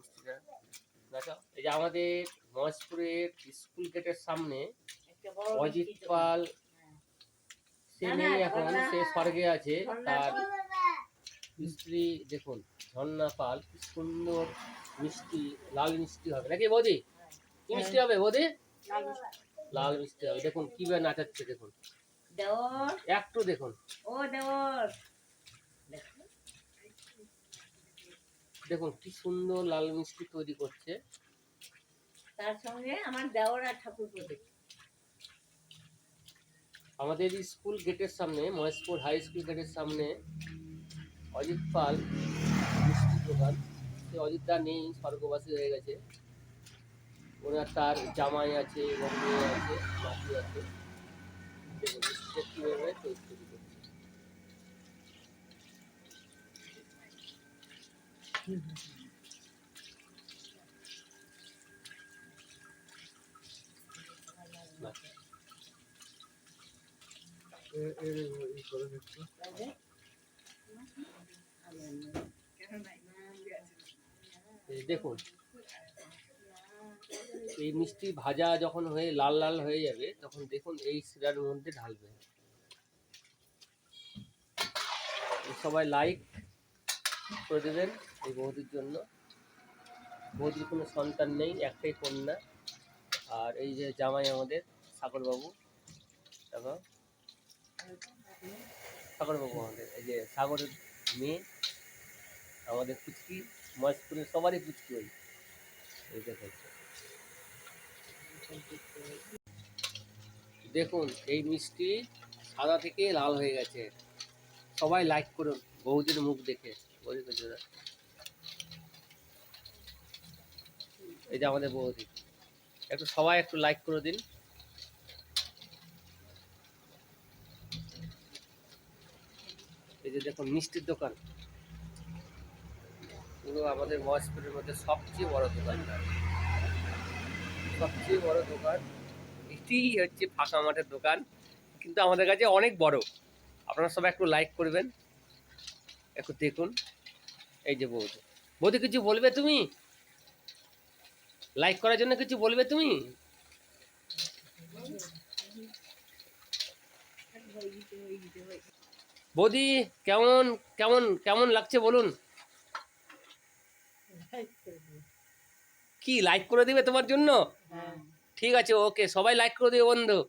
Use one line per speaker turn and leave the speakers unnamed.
মিষ্টিটা দেখো। এই যে আমাদের মহেশপুরের স্কুল গেটের সামনে অজিত পাল, সে নেই এখন, সে স্বর্গে আছে। তার স্ত্রী দেখুন ঝর্ণা পাল, কি সুন্দর মিষ্টি, লাল মিষ্টি হবে নাকি বৌদি? কি মিষ্টি হবে বৌদি? লাল মিষ্টি হবে। দেখুন কিভাবে নাচাচ্ছে দেখুন, একটু দেখুন। ও দেওর, দেখুন কি সুন্দর লাল মিষ্টি তৈরি করছে। তার সঙ্গে আমার দেওর আর ঠাকুর দেখি। আমাদের স্কুল গেটের সামনে, মহেশপুর হাই স্কুল গেটের সামনে অজিত পাল মিষ্টির দোকান। সে অজিতদা নেই, স্বর্গবাসী হয়ে গেছে। ওনার তার জামাই আছে এবং মেয়ে আছে, নাতি আছে। দেখুন মিষ্টিটা কীভাবে তৈরি করছে। দেখুন এই মিষ্টি ভাজা যখন হয়ে লাল লাল হয়ে যাবে, তখন দেখুন এই শিরার মধ্যে ঢালবে। সবাই লাইক করে দেবেন এই বৌদির জন্য। বৌদির কোনো সন্তান নেই, একটাই কন্যা। আর এই যে জামাই আমাদের সাগরবাবু, দেখো সাগরবাবু আমাদের, এই যে সাগরের মেয়ে আমাদের পুচকি, মহেশপুরের সবারই পুচকি ওই। এই দেখুন এই মিষ্টি সাদা থেকে লাল হয়ে গেছে। সবাই লাইক করুন বৌদির মুখ দেখে। এই যে আমাদের বৌদি, একটু সবাই একটু লাইক করে দিন। এই যে দেখুন মিষ্টির দোকান, পুরো আমাদের মহেশপুরের মধ্যে সবচেয়ে বড় দোকানদার, সবচেয়ে বড় দোকান এটি হচ্ছে ফাঁকা মাঠের দোকান, কিন্তু আমাদের কাছে অনেক বড়। আপনারা সবাই একটু লাইক করবেন, একটু দেখুন। এই যে বৌদি, বৌদি কিছু বলবে তুমি? লাইক করার জন্য কিছু বলবে তুমি? বৌদি কেমন কেমন কেমন লাগছে বলুন? কি লাইক করে দিবে তোমার জন্য? ঠিক আছে, ওকে, সবাই লাইক করে দিবে বন্ধু।